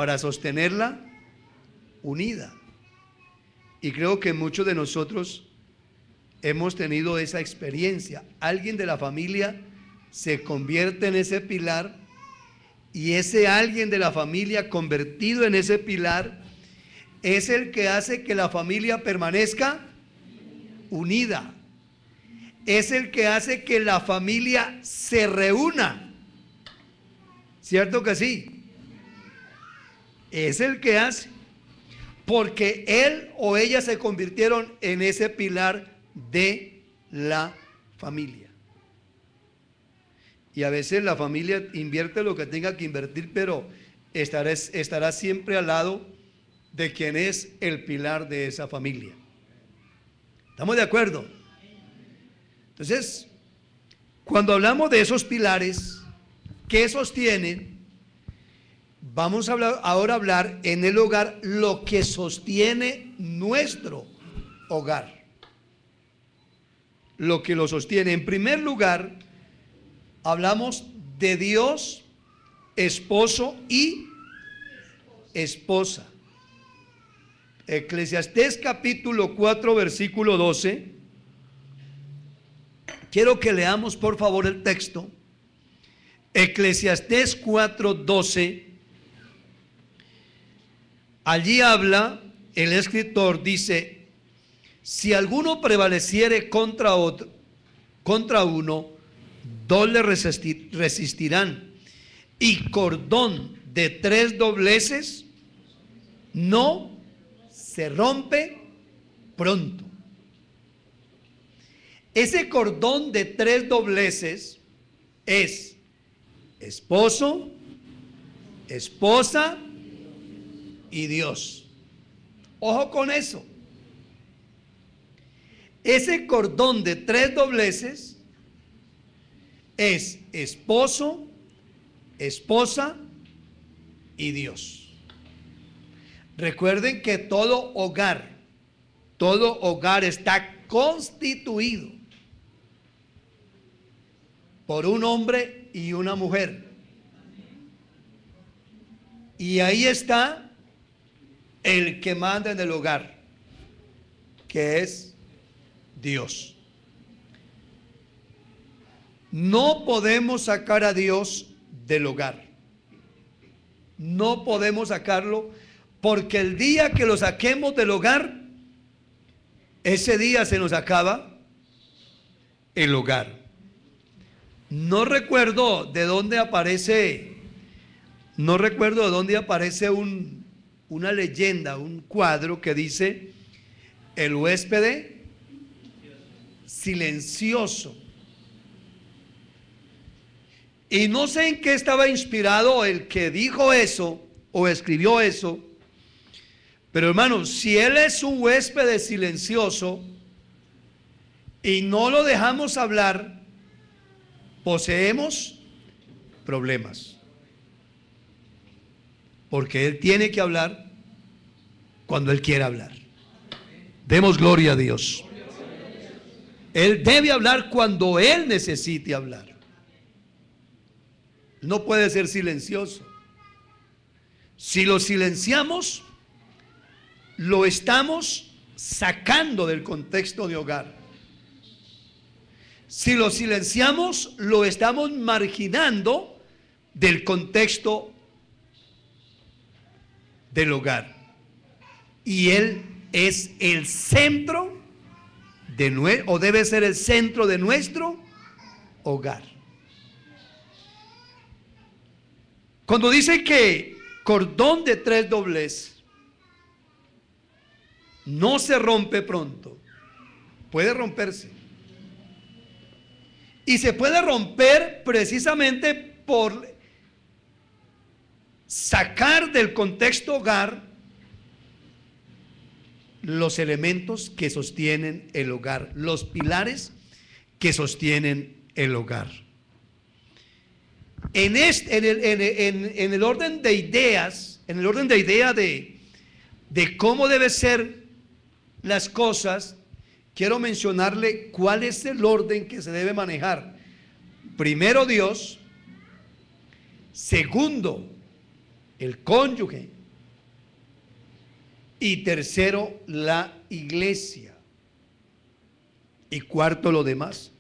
para sostenerla unida. Y creo que muchos de nosotros hemos tenido esa experiencia. Alguien de la familia se convierte en ese pilar, y ese alguien de la familia convertido en ese pilar es el que hace que la familia permanezca unida. Es el que hace que la familia se reúna. ¿Cierto que sí? Es el que hace, porque él o ella se convirtieron en ese pilar de la familia. Y a veces la familia invierte lo que tenga que invertir, pero estará siempre al lado de quien es el pilar de esa familia. ¿Estamos de acuerdo? Entonces, cuando hablamos de esos pilares que sostienen, vamos a hablar en el hogar lo que sostiene nuestro hogar. Lo que lo sostiene. En primer lugar, hablamos de Dios, esposo y esposa. Eclesiastés capítulo 4, versículo 12. Quiero que leamos por favor el texto. Eclesiastés 4, 12. Allí habla el escritor, dice: si alguno prevaleciere contra uno, dos le resistirán, y cordón de 3 dobleces no se rompe pronto. Ese cordón de 3 dobleces es esposo, esposa y Dios. Ojo con eso. Ese cordón de 3 dobleces es esposo, esposa y Dios. Recuerden que todo hogar está constituido por un hombre y una mujer. Y ahí está el que manda en el hogar, que es Dios. No podemos sacar a Dios del hogar. No podemos sacarlo, porque el día que lo saquemos del hogar, ese día se nos acaba el hogar. No recuerdo de dónde aparece una leyenda, un cuadro que dice: el huésped silencioso. Y no sé en qué estaba inspirado el que dijo eso o escribió eso, pero hermanos, si él es un huésped silencioso y no lo dejamos hablar, poseemos problemas. Porque él tiene que hablar cuando él quiera hablar. Demos gloria a Dios. Él debe hablar cuando él necesite hablar. No puede ser silencioso. Si lo silenciamos, lo estamos sacando del contexto de hogar. Si lo silenciamos, lo estamos marginando del contexto del hogar. Y él es el centro o debe ser el centro de nuestro hogar. Cuando dice que cordón de 3 dobleces no se rompe pronto, puede romperse. Y se puede romper precisamente por sacar del contexto hogar los elementos que sostienen el hogar, los pilares que sostienen el hogar. En el orden de ideas, de cómo deben ser las cosas, quiero mencionarle cuál es el orden que se debe manejar. Primero Dios, segundo el cónyuge. Y tercero, la iglesia. Y cuarto, lo demás.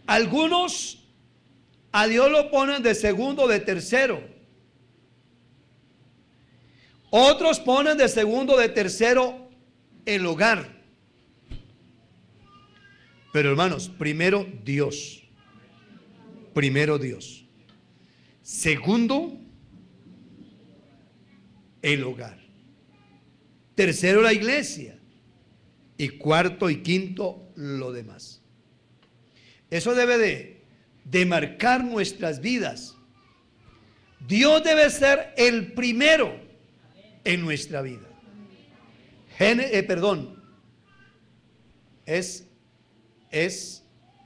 Algunos a Dios lo ponen de segundo, de tercero. Otros ponen de segundo, de tercero el hogar. Pero hermanos, primero Dios. Primero Dios. Segundo, el hogar. Tercero, la iglesia. Y cuarto y quinto, lo demás. Eso debe de marcar nuestras vidas. Dios debe ser el primero en nuestra vida. Es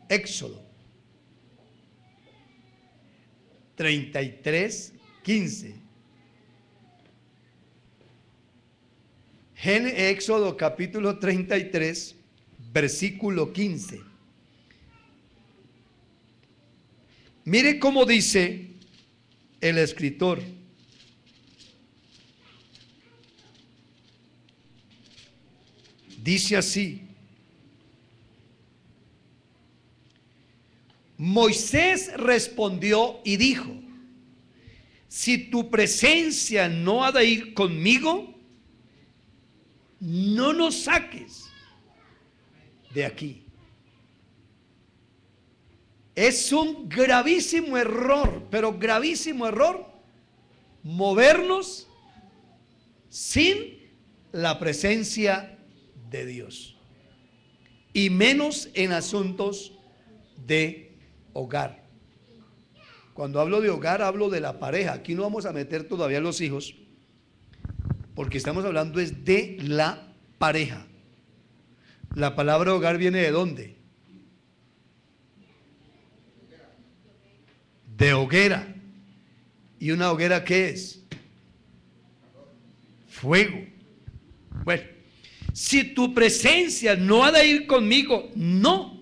Éxodo 33:15. Éxodo capítulo 33, versículo 15. Mire cómo dice el escritor. Dice así: Moisés respondió y dijo: si tu presencia no ha de ir conmigo, no nos saques de aquí. Es un gravísimo error, pero gravísimo error, movernos sin la presencia de Dios, y menos en asuntos de hogar. Cuando hablo de hogar, hablo de la pareja. Aquí no vamos a meter todavía los hijos, porque estamos hablando es de la pareja. La palabra hogar viene ¿de dónde? De hoguera. ¿Y una hoguera qué es? Fuego. Bueno, si tu presencia no ha de ir conmigo, no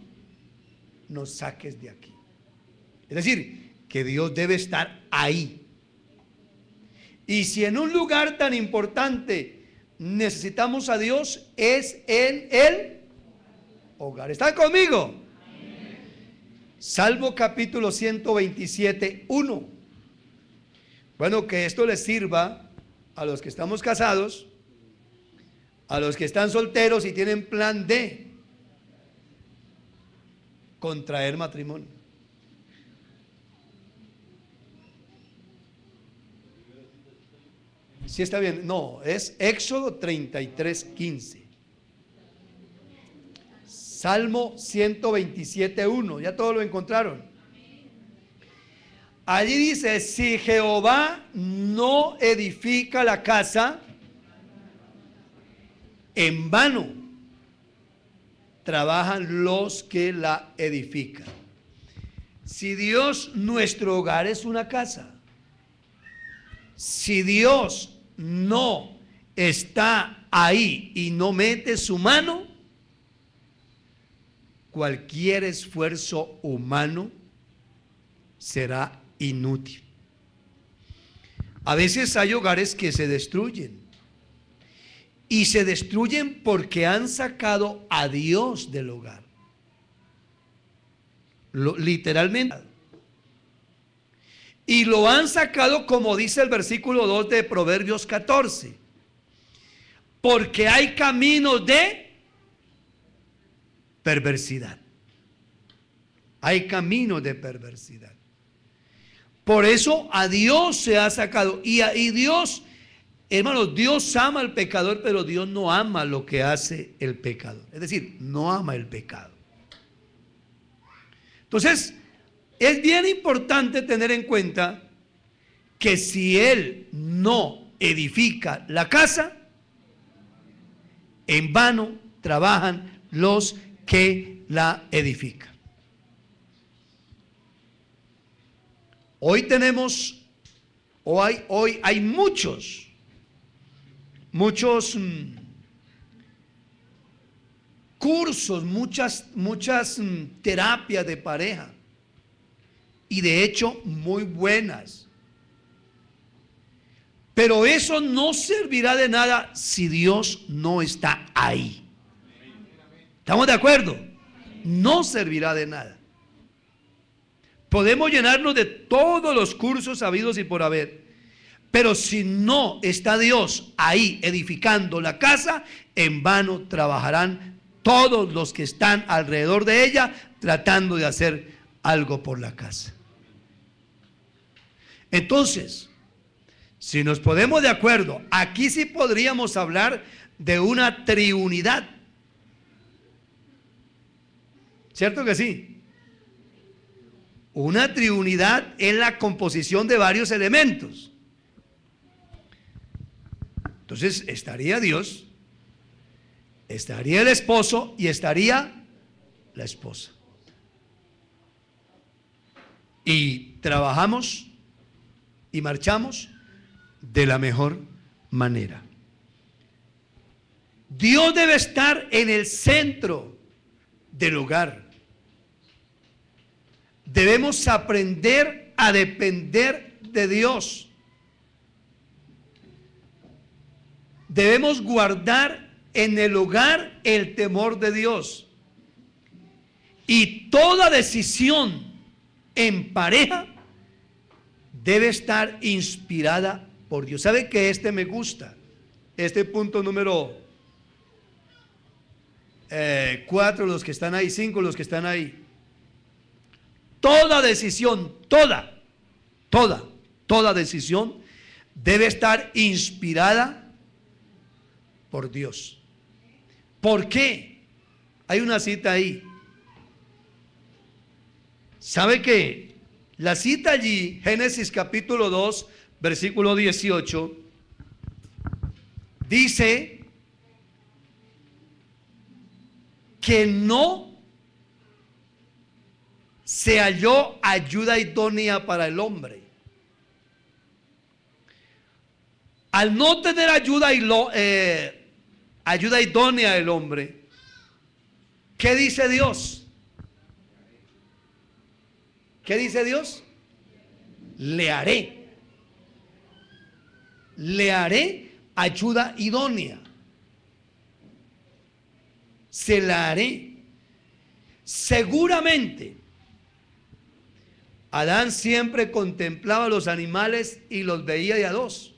nos saques de aquí. Es decir, que Dios debe estar ahí. Y si en un lugar tan importante necesitamos a Dios, es en el hogar. ¿Están conmigo? Salmo capítulo 127, 1. Bueno, que esto les sirva a los que estamos casados, a los que están solteros y tienen plan de contraer matrimonio. ¿Sí está bien? No, es Éxodo 33, 15. Salmo 127, 1. Ya todos lo encontraron. Allí dice: si Jehová no edifica la casa, en vano trabajan los que la edifican. Si Dios, nuestro hogar es una casa, si Dios no está ahí y no mete su mano, cualquier esfuerzo humano será inútil. A veces hay hogares que se destruyen, y se destruyen porque han sacado a Dios del hogar. Literalmente. Y lo han sacado, como dice el versículo 2 de Proverbios 14. Porque hay caminos de perversidad. Hay caminos de perversidad. Por eso a Dios se ha sacado. Y Dios, hermanos, Dios ama al pecador, pero Dios no ama lo que hace el pecador. Es decir, no ama el pecado. Entonces, es bien importante tener en cuenta que si Él no edifica la casa, en vano trabajan los que la edifican. Hoy tenemos, hoy hay muchos cursos, muchas terapias de pareja, y de hecho muy buenas, Pero eso no servirá de nada si Dios no está ahí. ¿Estamos de acuerdo? No servirá de nada. Podemos llenarnos de todos los cursos habidos y por haber, pero si no está Dios ahí edificando la casa, en vano trabajarán todos los que están alrededor de ella tratando de hacer algo por la casa. Entonces, si nos ponemos de acuerdo, aquí sí podríamos hablar de una triunidad. ¿Cierto que sí? Una triunidad es la composición de varios elementos. Entonces estaría Dios, estaría el esposo y estaría la esposa. Y trabajamos y marchamos de la mejor manera. Dios debe estar en el centro del hogar. Debemos aprender a depender de Dios. Debemos guardar en el hogar el temor de Dios. Y toda decisión en pareja debe estar inspirada por Dios. ¿Sabe que este me gusta? Este punto número 4, los que están ahí, 5, los que están ahí. Toda decisión, toda decisión debe estar inspirada por Dios. ¿Por qué? Hay una cita ahí. ¿Sabe qué? La cita allí, Génesis capítulo 2, versículo 18, dice que no se halló ayuda idónea para el hombre. Al no tener ayuda idónea el hombre, ¿qué dice Dios? ¿Qué dice Dios? Le haré ayuda idónea. Se la haré. Seguramente Adán siempre contemplaba los animales y los veía de a dos.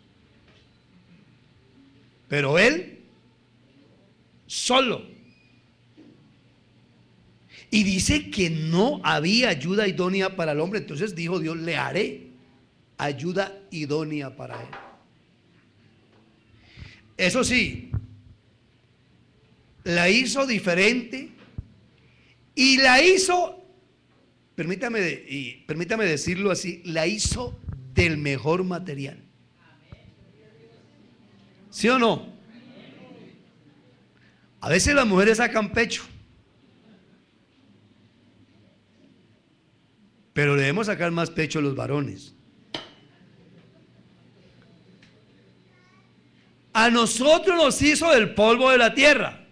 Pero él solo. Y dice que no había ayuda idónea para el hombre. Entonces dijo Dios, le haré ayuda idónea para él. Eso sí, la hizo diferente y la hizo, permítame decirlo así, la hizo del mejor material. ¿Sí o no? A veces las mujeres sacan pecho, pero debemos sacar más pecho los varones. A nosotros nos hizo del polvo de la tierra.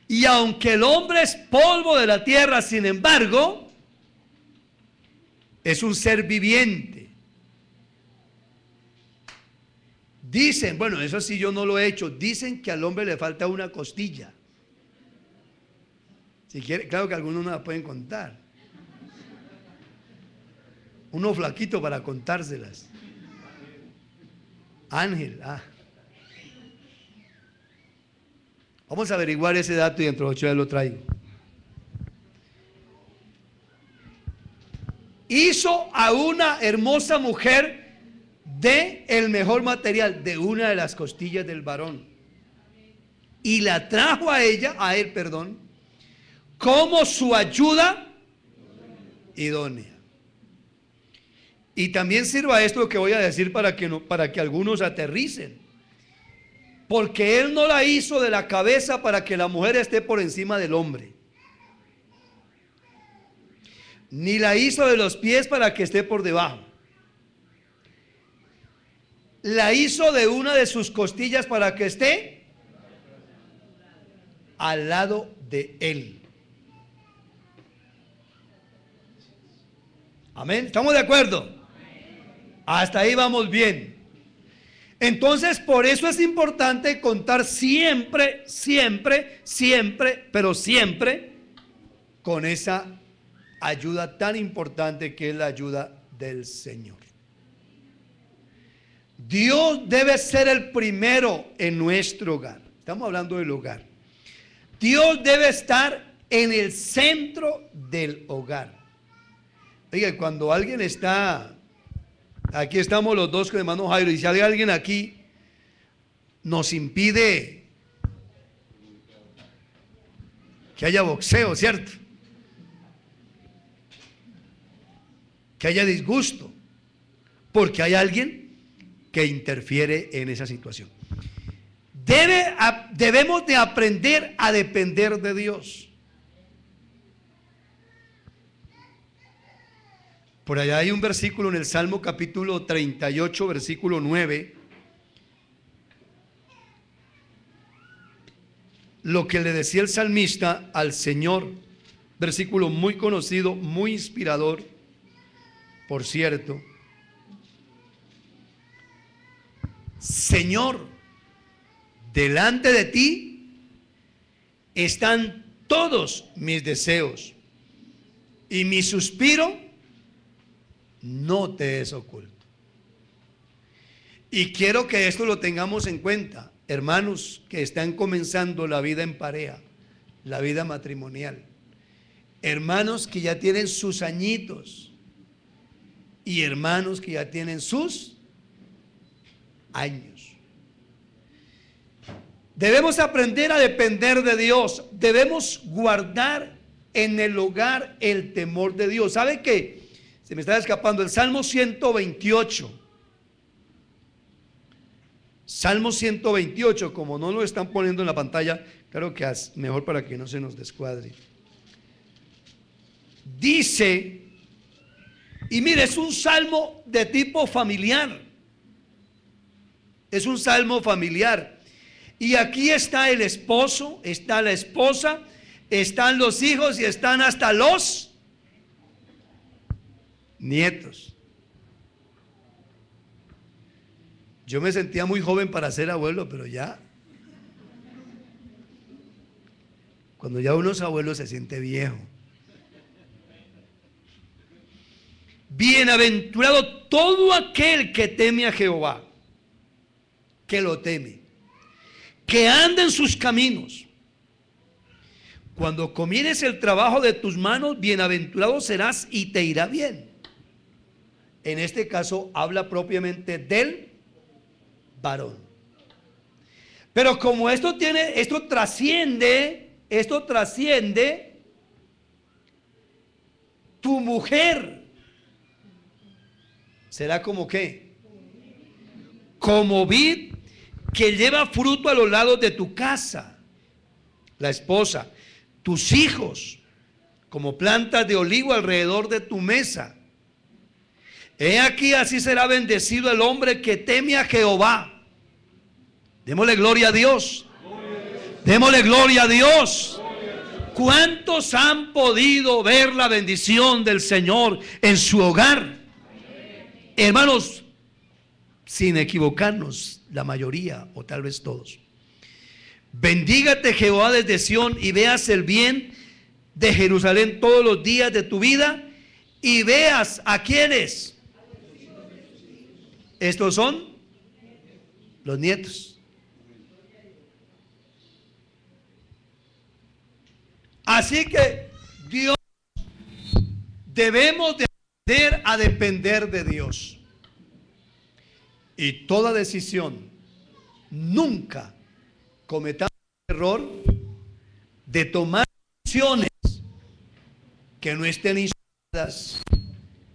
Y aunque el hombre es polvo de la tierra, sin embargo, es un ser viviente. Dicen, bueno, eso sí yo no lo he hecho, dicen que al hombre le falta una costilla. Si quiere, claro que algunos no la pueden contar. Uno flaquito para contárselas. Ángel, vamos a averiguar ese dato y dentro de 8 días lo traigo. Hizo a una hermosa mujer de el mejor material, de una de las costillas del varón. Y la trajo a él, como su ayuda idónea. Y también sirva esto que voy a decir para que algunos aterricen. Porque Él no la hizo de la cabeza para que la mujer esté por encima del hombre. Ni la hizo de los pies para que esté por debajo. La hizo de una de sus costillas para que esté al lado de Él. Amén. ¿Estamos de acuerdo? Hasta ahí vamos bien. Entonces, por eso es importante contar siempre, siempre, siempre, pero siempre con esa ayuda tan importante que es la ayuda del Señor. Dios debe ser el primero en nuestro hogar. Estamos hablando del hogar. Dios debe estar en el centro del hogar. Oiga, cuando alguien está, aquí estamos los dos con el hermano Jairo, y si hay alguien aquí, nos impide que haya boxeo, ¿cierto? Que haya disgusto, porque hay alguien que interfiere en esa situación. Debemos de aprender a depender de Dios. Por allá hay un versículo en el Salmo capítulo 38, versículo 9. Lo que le decía el salmista al Señor, versículo muy conocido, muy inspirador, por cierto. Señor, delante de ti están todos mis deseos, y mi suspiro no te es oculto. Y quiero que esto lo tengamos en cuenta, hermanos que están comenzando la vida en pareja, la vida matrimonial, hermanos que ya tienen sus añitos y hermanos que ya tienen sus años. Debemos aprender a depender de Dios. Debemos guardar en el hogar el temor de Dios. ¿Sabe qué? Se me está escapando el Salmo 128. Salmo 128, como no lo están poniendo en la pantalla, claro que es mejor para que no se nos descuadre. Dice, y mire, es un salmo de tipo familiar. Es un salmo familiar. Y aquí está el esposo, está la esposa, están los hijos y están hasta los nietos. Yo me sentía muy joven para ser abuelo, pero ya, cuando ya uno es abuelo se siente viejo. Bienaventurado todo aquel que teme a Jehová, que lo teme, que anda en sus caminos. Cuando comieres el trabajo de tus manos, bienaventurado serás y te irá bien. En este caso habla propiamente del varón. Pero como esto trasciende tu mujer, será como qué, como vid que lleva fruto a los lados de tu casa, la esposa, tus hijos como plantas de olivo alrededor de tu mesa. He aquí, así será bendecido el hombre que teme a Jehová. Démosle gloria a Dios. Démosle gloria a Dios. ¿Cuántos han podido ver la bendición del Señor en su hogar? Hermanos, sin equivocarnos, la mayoría o tal vez todos. Bendígate Jehová desde Sión y veas el bien de Jerusalén todos los días de tu vida, y veas a quiénes. Estos son los nietos. Así que Dios, debemos de aprender a depender de Dios. Y toda decisión, nunca cometamos el error de tomar decisiones que no estén inspiradas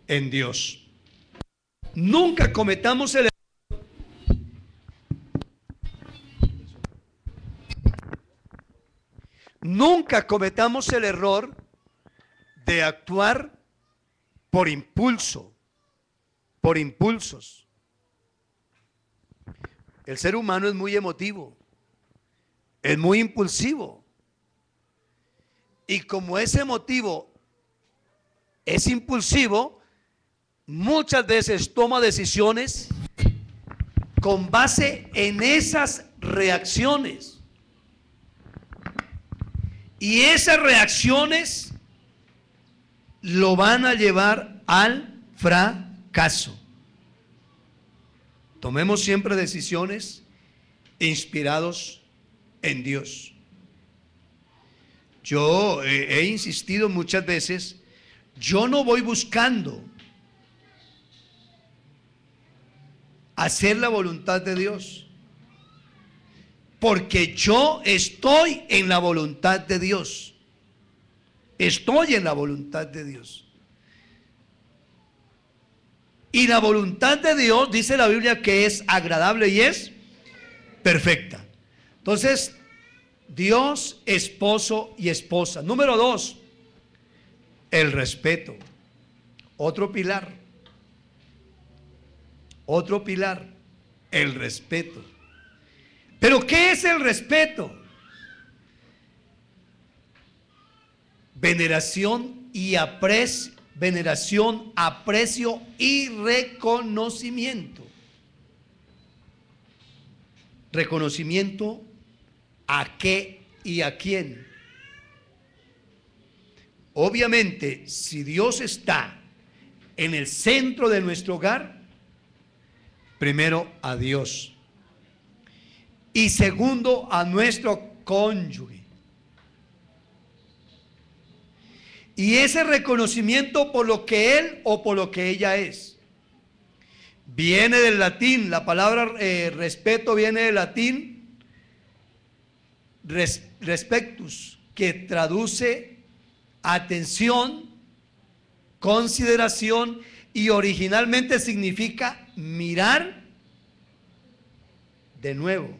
en Dios. Nunca cometamos el error de actuar por impulso, por impulsos. El ser humano es muy emotivo, es muy impulsivo. Y como ese motivo es impulsivo, muchas veces toma decisiones con base en esas reacciones. Y esas reacciones lo van a llevar al fracaso. Tomemos siempre decisiones inspirados en Dios. Yo he insistido muchas veces, yo no voy buscando hacer la voluntad de Dios, porque yo estoy en la voluntad de Dios. Estoy en la voluntad de Dios. Y la voluntad de Dios, dice la Biblia, que es agradable y es perfecta. Entonces, Dios, esposo y esposa. Número 2, el respeto. Otro pilar. Otro pilar, el respeto. ¿Pero qué es el respeto? Veneración y aprecio, y reconocimiento. Reconocimiento a qué y a quién. Obviamente, si Dios está en el centro de nuestro hogar, primero a Dios y segundo a nuestro cónyuge. Y ese reconocimiento por lo que él o por lo que ella es. Viene del latín, la palabra respeto viene del latín respectus, que traduce atención, consideración, y originalmente significa mirar de nuevo.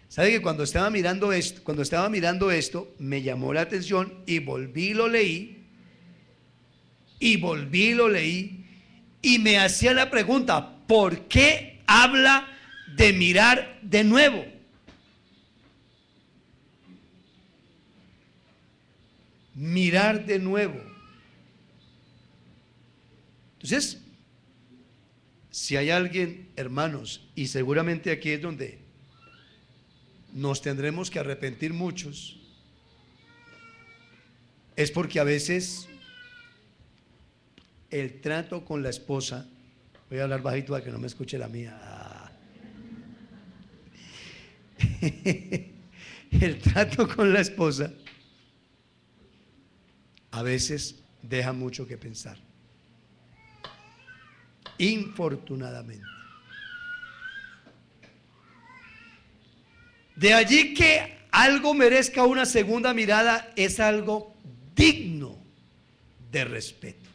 ¿Sabe que cuando estaba mirando esto, me llamó la atención y volví y lo leí, y me hacía la pregunta, ¿por qué habla de mirar de nuevo? Mirar de nuevo. Entonces, si hay alguien, hermanos, y seguramente aquí es donde nos tendremos que arrepentir muchos, es porque a veces el trato con la esposa, voy a hablar bajito para que no me escuche la mía, el trato con la esposa a veces deja mucho que pensar, infortunadamente. De allí que algo merezca una segunda mirada es algo digno de respeto.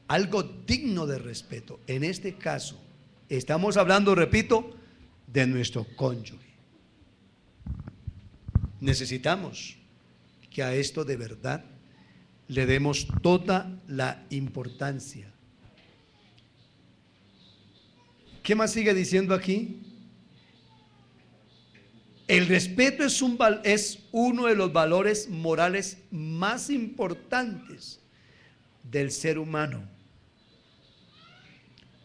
Algo digno de respeto. En este caso, estamos hablando, repito, de nuestro cónyuge. Necesitamos que a esto de verdad le demos toda la importancia. ¿Qué más sigue diciendo aquí? El respeto es uno de los valores morales más importantes del ser humano.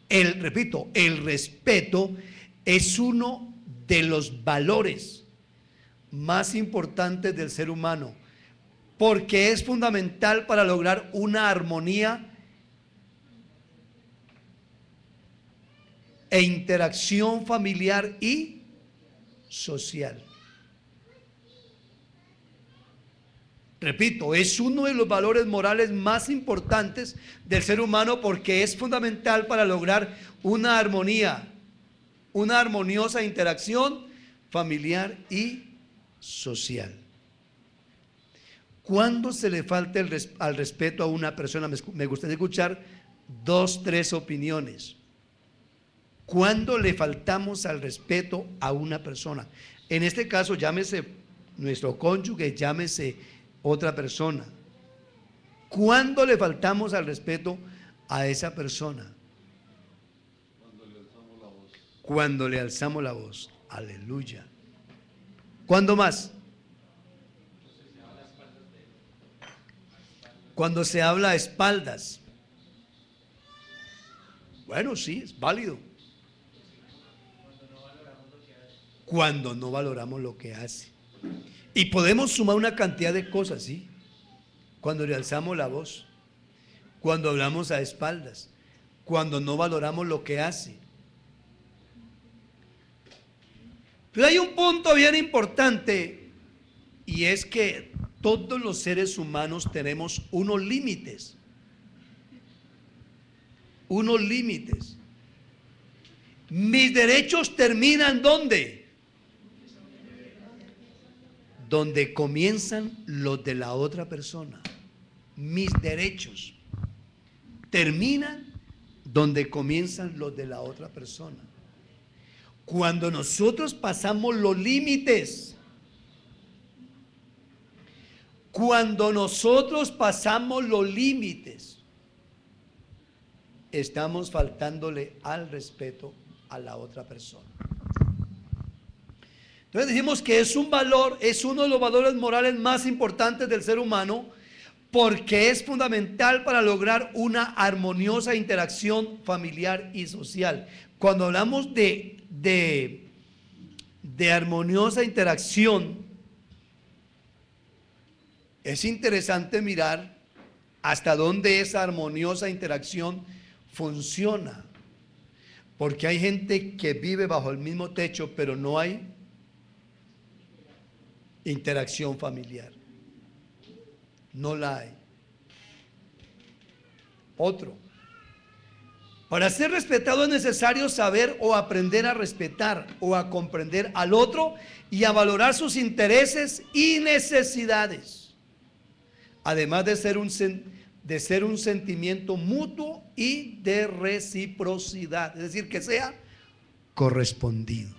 Repito, el respeto es uno de los valores más importantes del ser humano, porque es fundamental para lograr una armonía e interacción familiar y social. Repito, es uno de los valores morales más importantes del ser humano porque es fundamental para lograr una armonía, una armoniosa interacción familiar y social. ¿Cuándo se le falta al respeto a una persona? Me gustaría escuchar 2, 3 opiniones. ¿Cuándo le faltamos al respeto a una persona? En este caso, llámese nuestro cónyuge, llámese otra persona. ¿Cuándo le faltamos al respeto a esa persona? Cuando le alzamos la voz. Cuando le alzamos la voz. Aleluya. ¿Cuándo más? Cuando se habla a espaldas, bueno, sí, es válido. Cuando no valoramos lo que hace. Y podemos sumar una cantidad de cosas, ¿sí? Cuando le alzamos la voz, cuando hablamos a espaldas, cuando no valoramos lo que hace. Pero hay un punto bien importante, y es que todos los seres humanos tenemos unos límites. Unos límites. Mis derechos terminan ¿dónde? Donde comienzan los de la otra persona. Mis derechos terminan donde comienzan los de la otra persona. Cuando nosotros pasamos los límites, estamos faltándole al respeto a la otra persona. Entonces dijimos que es un valor, es uno de los valores morales más importantes del ser humano, porque es fundamental para lograr una armoniosa interacción familiar y social. Cuando hablamos de armoniosa interacción, es interesante mirar hasta dónde esa armoniosa interacción funciona, porque hay gente que vive bajo el mismo techo, pero no hay interacción familiar. No la hay. Otro. Para ser respetado es necesario saber o aprender a respetar o a comprender al otro y a valorar sus intereses y necesidades, además de ser un sentimiento mutuo y de reciprocidad, es decir, que sea correspondido.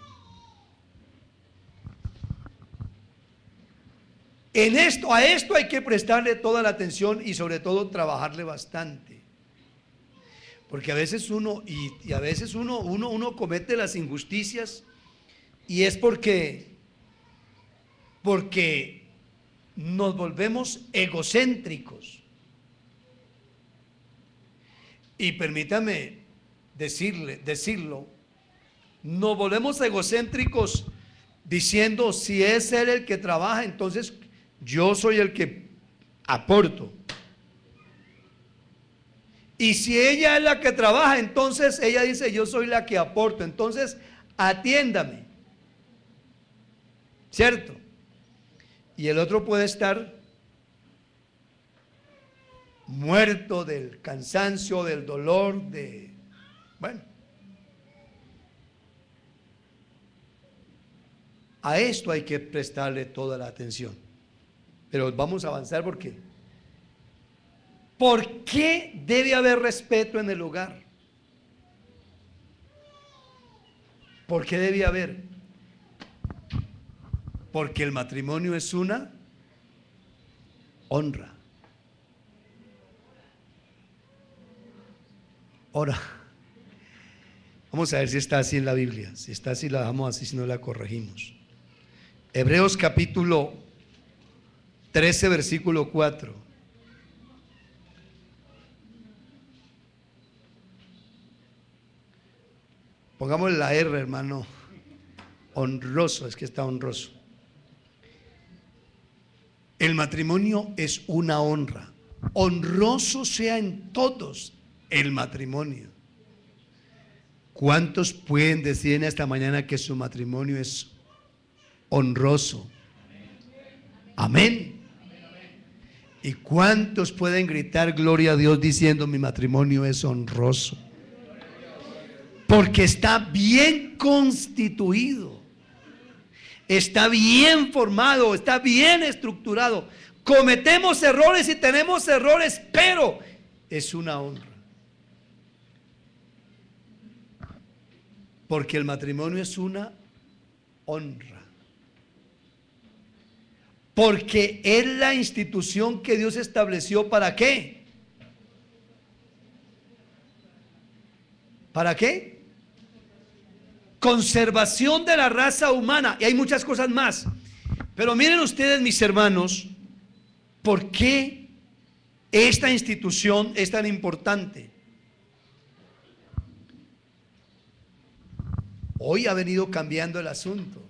A esto hay que prestarle toda la atención y sobre todo trabajarle bastante. Porque a veces uno comete las injusticias, y es porque nos volvemos egocéntricos. Y permítame decirlo, nos volvemos egocéntricos diciendo: si es él el que trabaja, entonces yo soy el que aporto. Y si ella es la que trabaja, entonces ella dice: yo soy la que aporto, entonces atiéndame. ¿Cierto? Y el otro puede estar muerto del cansancio, del dolor, bueno. A esto hay que prestarle toda la atención. Pero vamos a avanzar porque ¿por qué debe haber respeto en el hogar? ¿Por qué debe haber? Porque el matrimonio es una honra. Ahora, vamos a ver si está así en la Biblia. Si está así, la dejamos así, si no la corregimos. Hebreos capítulo 13, versículo 4. Pongamos la R, hermano. Honroso, es que está honroso. El matrimonio es una honra. Honroso sea en todos el matrimonio. ¿Cuántos pueden decir en esta mañana que su matrimonio es honroso? Amén. ¿Y cuántos pueden gritar gloria a Dios diciendo: mi matrimonio es honroso? Porque está bien constituido, está bien formado, está bien estructurado. Cometemos errores y tenemos errores, pero es una honra. Porque el matrimonio es una honra. Porque es la institución que Dios estableció. ¿Para qué? ¿Para qué? Conservación de la raza humana. Y hay muchas cosas más. Pero miren ustedes, mis hermanos, ¿por qué esta institución es tan importante? Hoy ha venido cambiando el asunto,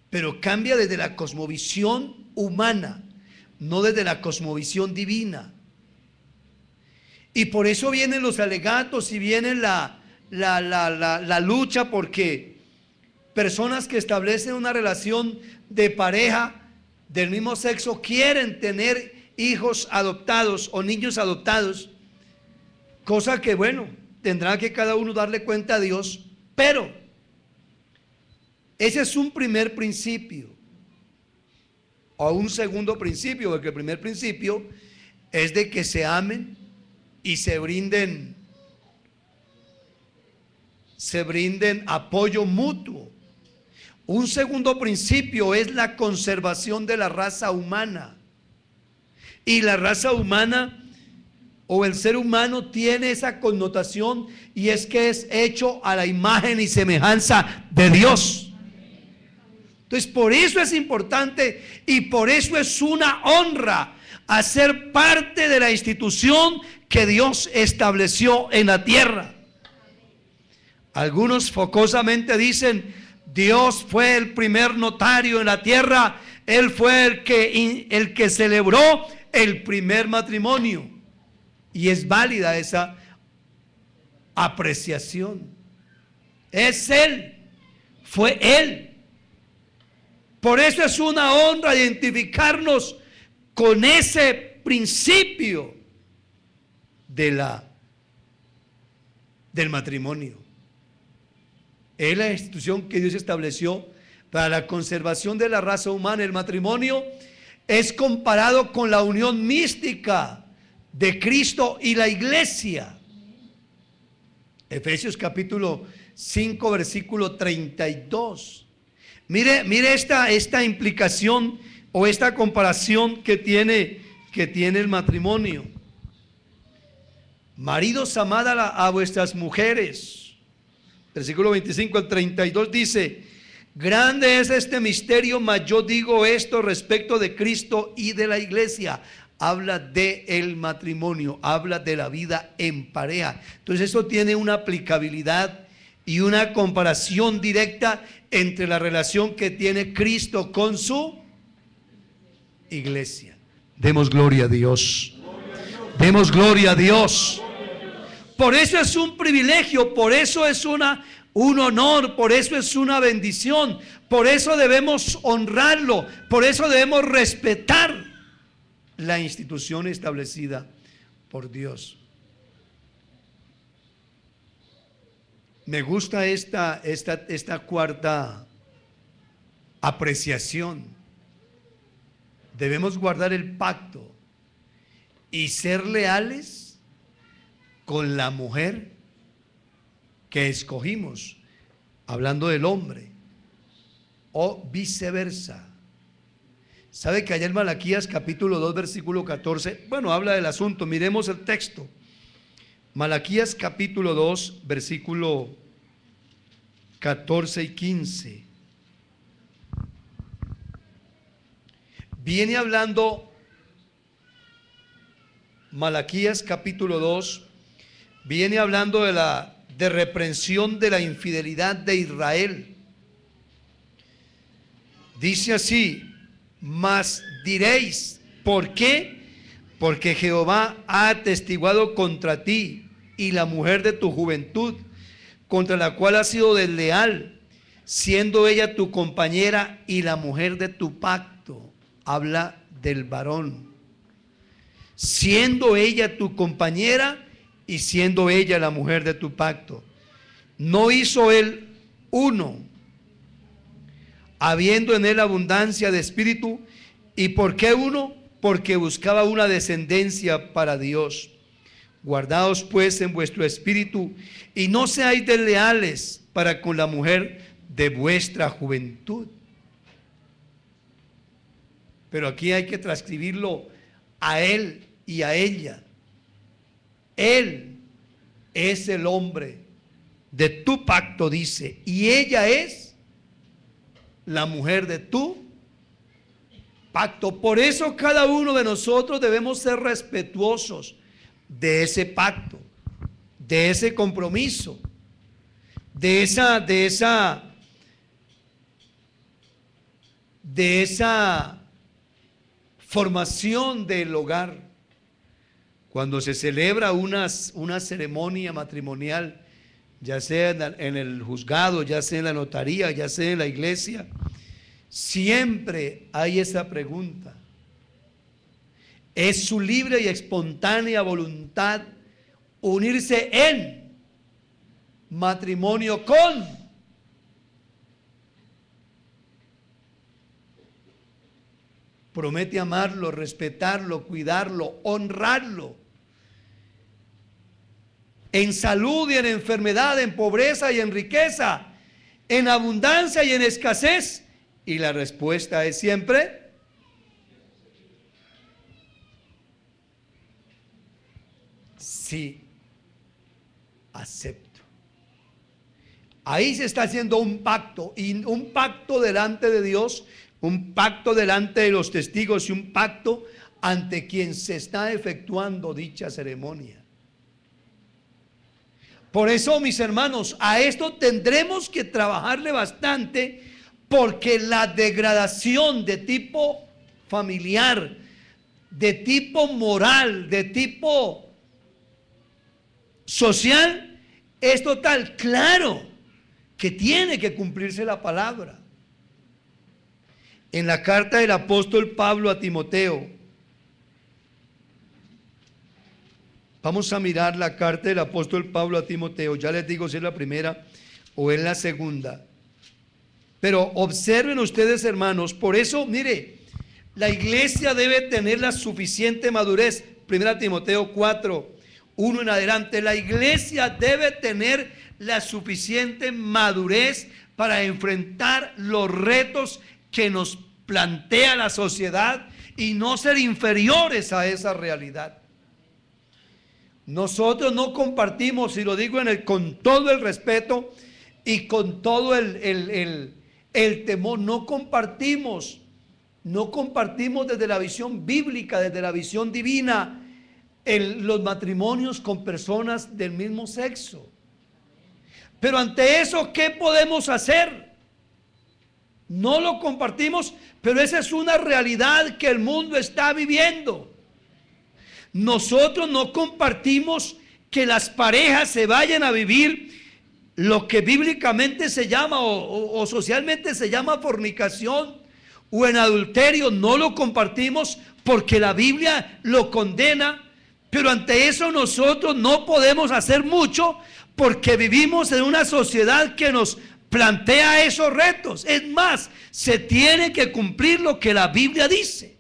pero cambia desde la cosmovisión humana, no desde la cosmovisión divina. Y por eso vienen los alegatos y viene la lucha, porque personas que establecen una relación de pareja del mismo sexo quieren tener hijos adoptados o niños adoptados, cosa que, bueno, tendrá que cada uno darle cuenta a Dios, pero ese es un primer principio, o un segundo principio, porque el primer principio es de que se amen y se brinden apoyo mutuo. Un segundo principio es la conservación de la raza humana. Y la raza humana o el ser humano tiene esa connotación, y es que es hecho a la imagen y semejanza de Dios. Entonces, por eso es importante y por eso es una honra hacer parte de la institución que Dios estableció en la tierra. Algunos focosamente dicen: Dios fue el primer notario en la tierra, Él fue el que celebró el primer matrimonio. Y es válida esa apreciación. Es Él, fue Él. Por eso es una honra identificarnos con ese principio del matrimonio. Es la institución que Dios estableció para la conservación de la raza humana. El matrimonio es comparado con la unión mística de Cristo y la iglesia. Efesios capítulo 5 versículo 32. Mire esta implicación o esta comparación que tiene el matrimonio. Maridos, amad a vuestras mujeres. Versículo 25 al 32 dice: grande es este misterio, mas yo digo esto respecto de Cristo y de la iglesia. Habla del matrimonio, habla de la vida en pareja. Entonces eso tiene una aplicabilidad y una comparación directa entre la relación que tiene Cristo con su iglesia. Demos gloria a Dios. Demos gloria a Dios. Por eso es un privilegio, por eso es un honor, por eso es una bendición, por eso debemos honrarlo, por eso debemos respetar la institución establecida por Dios. Me gusta esta cuarta apreciación. Debemos guardar el pacto y ser leales con la mujer que escogimos, hablando del hombre, o viceversa. ¿Sabe que allá en Malaquías capítulo 2 versículo 14, bueno, habla del asunto? Miremos el texto. Malaquías capítulo 2 versículo 14 y 15. Viene hablando Malaquías capítulo 2, viene hablando de reprensión de la infidelidad de Israel. Dice así: mas diréis, ¿por qué? Porque Jehová ha atestiguado contra ti y la mujer de tu juventud, contra la cual has sido desleal, siendo ella tu compañera y la mujer de tu pacto. Habla del varón. Siendo ella tu compañera y siendo ella la mujer de tu pacto. ¿No hizo él uno, habiendo en él abundancia de espíritu? ¿Y por qué uno? Porque buscaba una descendencia para Dios. Guardaos pues en vuestro espíritu y no seáis desleales para con la mujer de vuestra juventud. Pero aquí hay que transcribirlo a él y a ella. Él es el hombre de tu pacto, dice, y ella es la mujer de tu pacto. Por eso cada uno de nosotros debemos ser respetuosos de ese pacto, de ese compromiso, de esa formación del hogar. Cuando se celebra una ceremonia matrimonial, ya sea en el juzgado, ya sea en la notaría, ya sea en la iglesia, siempre hay esa pregunta: ¿es su libre y espontánea voluntad unirse en matrimonio con? Promete amarlo, respetarlo, cuidarlo, honrarlo, en salud y en enfermedad, en pobreza y en riqueza, en abundancia y en escasez. Y la respuesta es siempre sí, acepto. Ahí se está haciendo un pacto, y un pacto delante de Dios, un pacto delante de los testigos y un pacto ante quien se está efectuando dicha ceremonia. Por eso, mis hermanos, a esto tendremos que trabajarle bastante, porque la degradación de tipo familiar, de tipo moral, de tipo social, es total. Claro que tiene que cumplirse la palabra. En la carta del apóstol Pablo a Timoteo, vamos a mirar la carta del apóstol Pablo a Timoteo. Ya les digo si es la primera o es la segunda. Pero observen ustedes, hermanos, por eso, mire, la iglesia debe tener la suficiente madurez. Primera Timoteo 4, 1 en adelante. La iglesia debe tener la suficiente madurez para enfrentar los retos que nos plantea la sociedad y no ser inferiores a esa realidad. Nosotros no compartimos, y lo digo con todo el respeto y con todo el temor, no compartimos desde la visión bíblica, desde la visión divina, los matrimonios con personas del mismo sexo. Pero ante eso, ¿qué podemos hacer? No lo compartimos, pero esa es una realidad que el mundo está viviendo. Nosotros no compartimos que las parejas se vayan a vivir lo que bíblicamente se llama o socialmente se llama fornicación o en adulterio. No lo compartimos porque la Biblia lo condena, pero ante eso nosotros no podemos hacer mucho porque vivimos en una sociedad que nos plantea esos retos. Es más, se tiene que cumplir lo que la Biblia dice.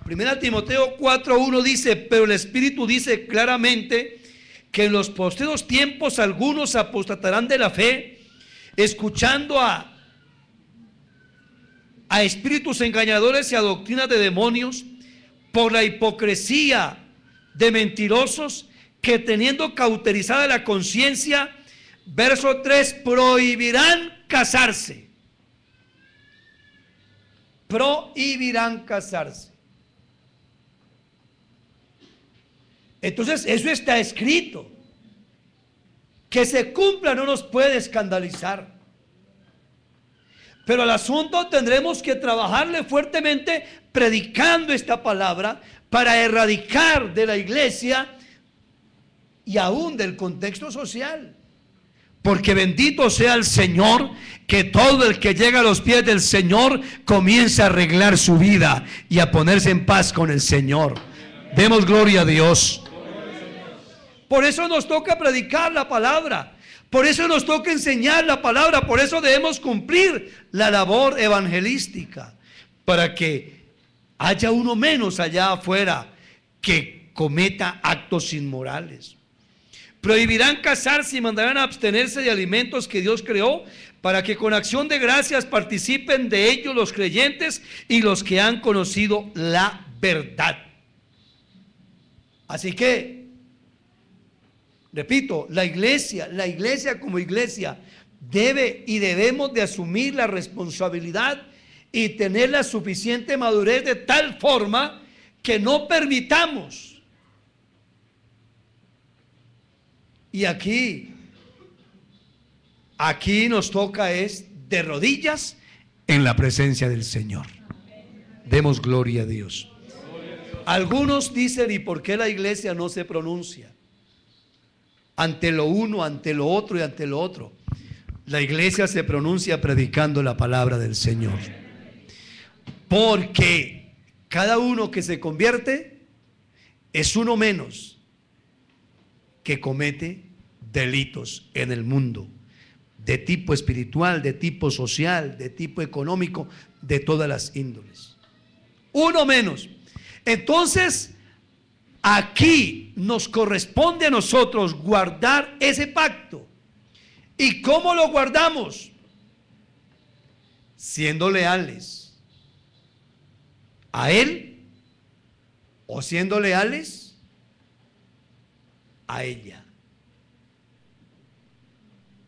Primera Timoteo 4:1 dice: pero el Espíritu dice claramente que en los postreros tiempos algunos apostatarán de la fe, escuchando a espíritus engañadores y a doctrinas de demonios, por la hipocresía de mentirosos, que teniendo cauterizada la conciencia, verso 3, prohibirán casarse. Prohibirán casarse. Entonces, eso está escrito. Que se cumpla no nos puede escandalizar. Pero al asunto tendremos que trabajarle fuertemente predicando esta palabra para erradicar de la iglesia y aún del contexto social. Porque bendito sea el Señor, que todo el que llega a los pies del Señor comienza a arreglar su vida y a ponerse en paz con el Señor. Demos gloria a Dios. Por eso nos toca predicar la palabra. Por eso nos toca enseñar la palabra. Por eso debemos cumplir la labor evangelística, para que haya uno menos allá afuera que cometa actos inmorales. Prohibirán casarse y mandarán a abstenerse de alimentos que Dios creó, para que con acción de gracias participen de ellos los creyentes y los que han conocido la verdad. Así que, repito, la iglesia como iglesia debe y debemos de asumir la responsabilidad y tener la suficiente madurez de tal forma que no permitamos. Y aquí nos toca es de rodillas en la presencia del Señor. Demos gloria a Dios. Algunos dicen, ¿y por qué la iglesia no se pronuncia? Ante lo uno, ante lo otro y ante lo otro. La iglesia se pronuncia predicando la palabra del Señor. Porque cada uno que se convierte es uno menos que comete delitos en el mundo, de tipo espiritual, de tipo social, de tipo económico, de todas las índoles. Uno menos. Entonces, aquí nos corresponde a nosotros guardar ese pacto. ¿Y cómo lo guardamos? Siendo leales a Él o siendo leales a ella.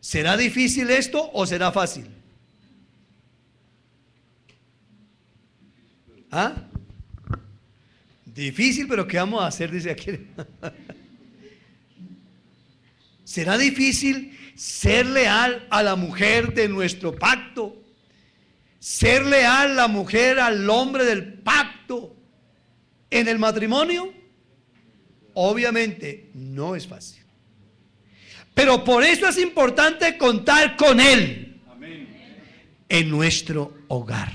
¿Será difícil esto o será fácil? ¿Ah? Difícil, pero ¿qué vamos a hacer? Dice aquí. ¿Será difícil ser leal a la mujer de nuestro pacto? ¿Ser leal la mujer al hombre del pacto en el matrimonio? Obviamente no es fácil. Pero por eso es importante contar con Él. Amén. En nuestro hogar.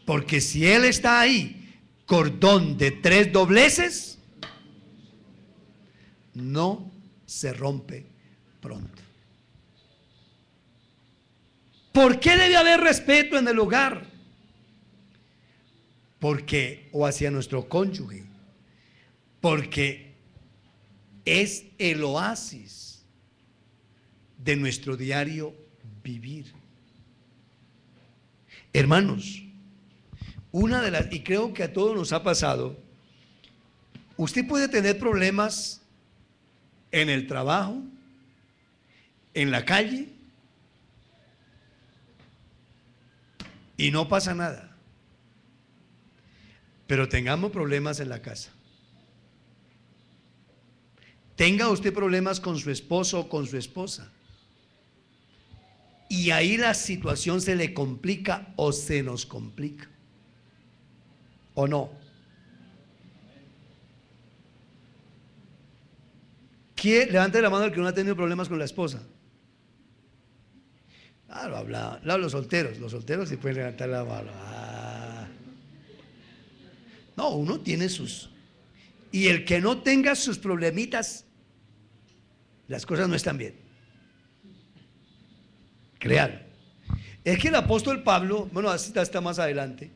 Porque si Él está ahí, cordón de 3 dobleces, no se rompe pronto. ¿Por qué debe haber respeto en el hogar? Porque, o hacia nuestro cónyuge, porque es el oasis de nuestro diario vivir. Hermanos, y creo que a todos nos ha pasado, usted puede tener problemas en el trabajo, en la calle, y no pasa nada. Pero tengamos problemas en la casa. Tenga usted problemas con su esposo o con su esposa, y ahí la situación se le complica o se nos complica, ¿o no? ¿Quién? Levante la mano el que no ha tenido problemas con la esposa. Lo habla los solteros sí pueden levantar la mano. No, uno tiene sus. Y el que no tenga sus problemitas, las cosas no están bien. Créanlo. Es que el apóstol Pablo, bueno, así está más adelante,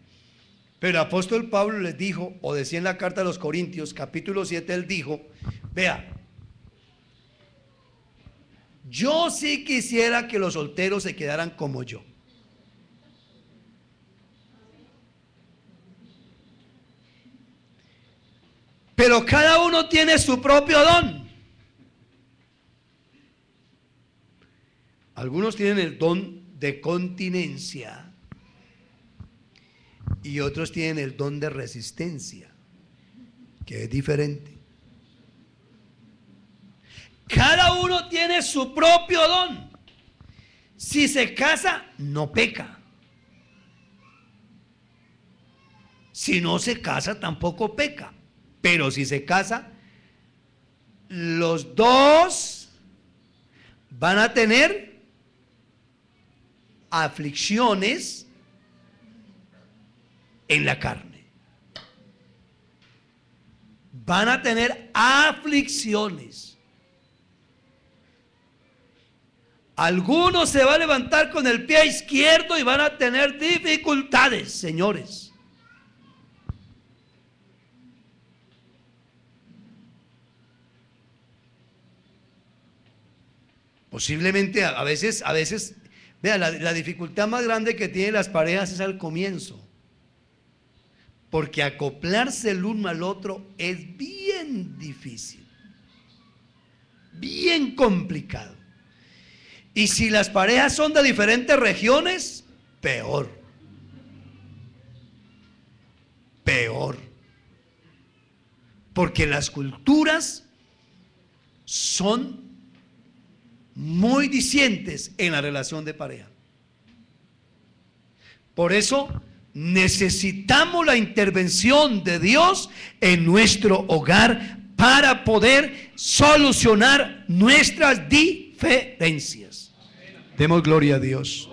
pero el apóstol Pablo les dijo, o decía en la carta a los Corintios, capítulo 7, él dijo, vea, yo sí quisiera que los solteros se quedaran como yo. Pero cada uno tiene su propio don. Algunos tienen el don de continencia y otros tienen el don de resistencia, que es diferente. Cada uno tiene su propio don. Si se casa, no peca. Si no se casa, tampoco peca. Pero si se casa, los dos van a tener aflicciones en la carne. Van a tener aflicciones. Algunos se van a levantar con el pie izquierdo y van a tener dificultades, señores. Posiblemente a veces, vea, la dificultad más grande que tienen las parejas es al comienzo. Porque acoplarse el uno al otro es bien difícil, bien complicado. Y si las parejas son de diferentes regiones, peor. peor. Porque las culturas son muy discientes en la relación de pareja. Por eso necesitamos la intervención de Dios en nuestro hogar para poder solucionar nuestras diferencias. Demos gloria a Dios.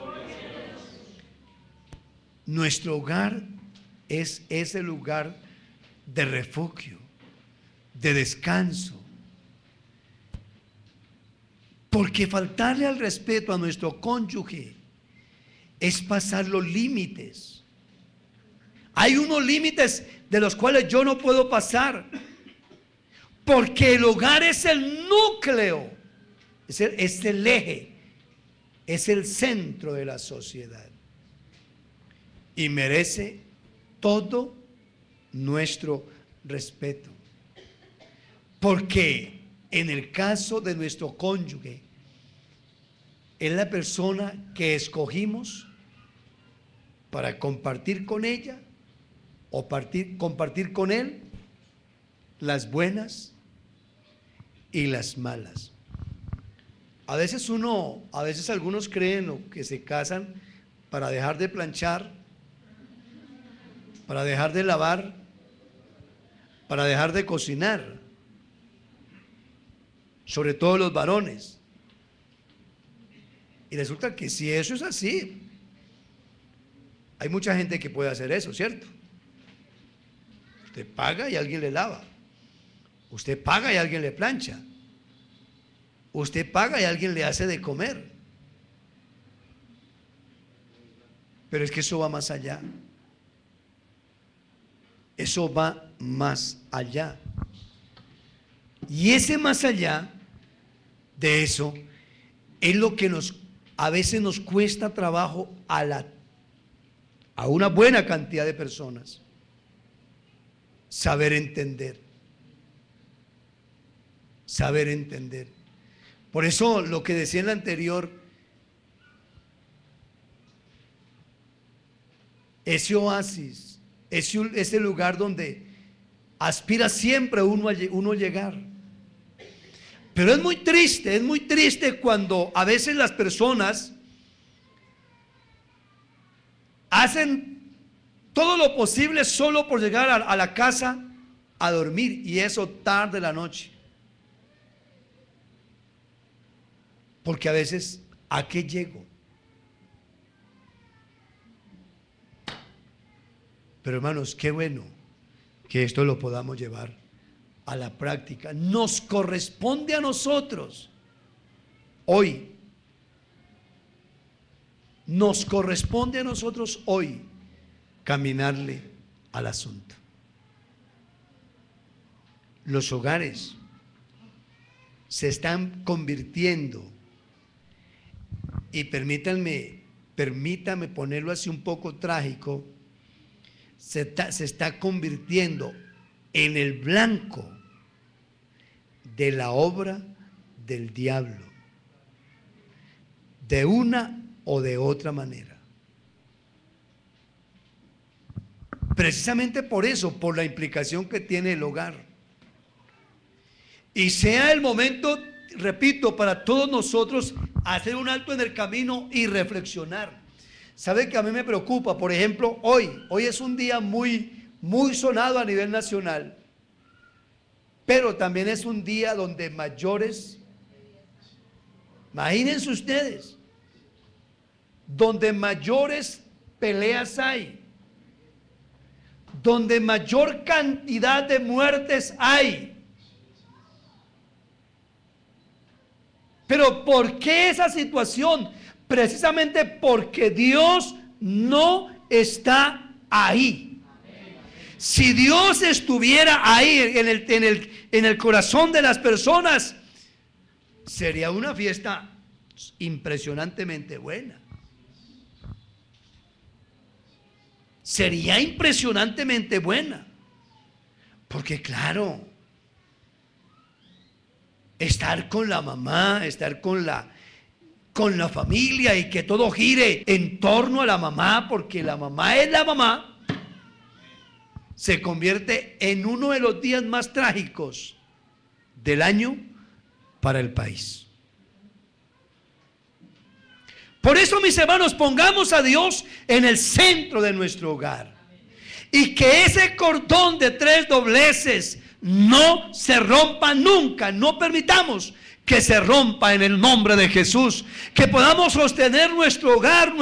Nuestro hogar es ese lugar de refugio, de descanso. Porque faltarle al respeto a nuestro cónyuge es pasar los límites. Hay unos límites de los cuales yo no puedo pasar, porque el hogar es el núcleo, es el eje, es el centro de la sociedad y merece todo nuestro respeto. Porque en el caso de nuestro cónyuge, es la persona que escogimos para compartir con ella o compartir con él las buenas y las malas. A veces algunos creen o que se casan para dejar de planchar, para dejar de lavar, para dejar de cocinar, sobre todo los varones. Y resulta que si eso es así, hay mucha gente que puede hacer eso, ¿cierto? Usted paga y alguien le lava. Usted paga y alguien le plancha. Usted paga y alguien le hace de comer. Pero es que eso va más allá. Eso va más allá. Y ese más allá de eso es lo que a veces nos cuesta trabajo a una buena cantidad de personas saber entender. Saber entender. Por eso lo que decía en la anterior, ese oasis, ese lugar donde aspira siempre uno llegar. Pero es muy triste cuando a veces las personas hacen todo lo posible solo por llegar a la casa a dormir, y eso tarde la noche. Porque a veces, ¿a qué llego? Pero hermanos, qué bueno que esto lo podamos llevar a la práctica. Nos corresponde a nosotros hoy. Nos corresponde a nosotros hoy caminarle al asunto. Los hogares se están convirtiendo, y permítame ponerlo así un poco trágico, se está convirtiendo en el blanco de la obra del diablo, de una o de otra manera. Precisamente por eso, por la implicación que tiene el hogar. Y sea el momento, repito, para todos nosotros hacer un alto en el camino y reflexionar. ¿Sabe que a mí me preocupa? Por ejemplo, hoy es un día muy sonado a nivel nacional, pero también es un día donde mayores, imagínense ustedes, donde mayores peleas hay, donde mayor cantidad de muertes hay. Pero ¿por qué esa situación? Precisamente porque Dios no está ahí. Si Dios estuviera ahí en el corazón de las personas, sería una fiesta impresionantemente buena. Sería impresionantemente buena. Porque claro, estar con la mamá, estar con la familia, y que todo gire en torno a la mamá, porque la mamá es la mamá. se convierte en uno de los días más trágicos del año para el país. Por eso, mis hermanos, pongamos a Dios en el centro de nuestro hogar. Y que ese cordón de 3 dobleces no se rompa nunca. No permitamos que se rompa en el nombre de Jesús. Que podamos sostener nuestro hogar,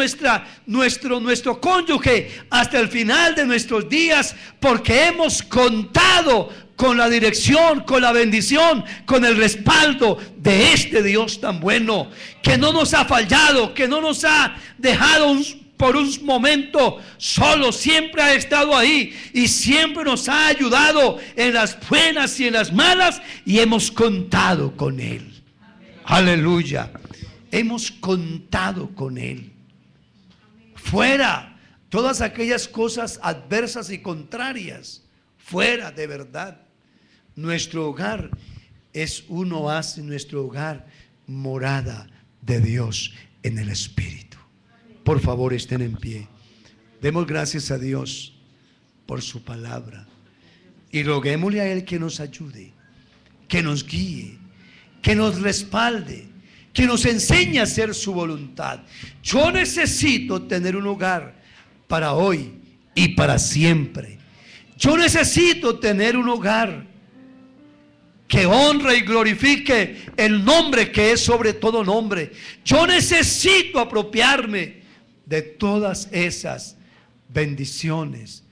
nuestro cónyuge hasta el final de nuestros días, porque hemos contado con la dirección, con la bendición, con el respaldo de este Dios tan bueno, que no nos ha fallado, que no nos ha dejado por un momento solo, siempre ha estado ahí y siempre nos ha ayudado en las buenas y en las malas, y hemos contado con Él. Aleluya. Hemos contado con Él. Fuera todas aquellas cosas adversas y contrarias, fuera de verdad. Nuestro hogar es un oasis, nuestro hogar morada de Dios en el Espíritu. Por favor, estén en pie. Demos gracias a Dios por su palabra y roguémosle a Él que nos ayude, que nos guíe, que nos respalde, que nos enseñe a hacer su voluntad. Yo necesito tener un hogar para hoy y para siempre. Yo necesito tener un hogar que honre y glorifique el nombre que es sobre todo nombre. Yo necesito apropiarme de todas esas bendiciones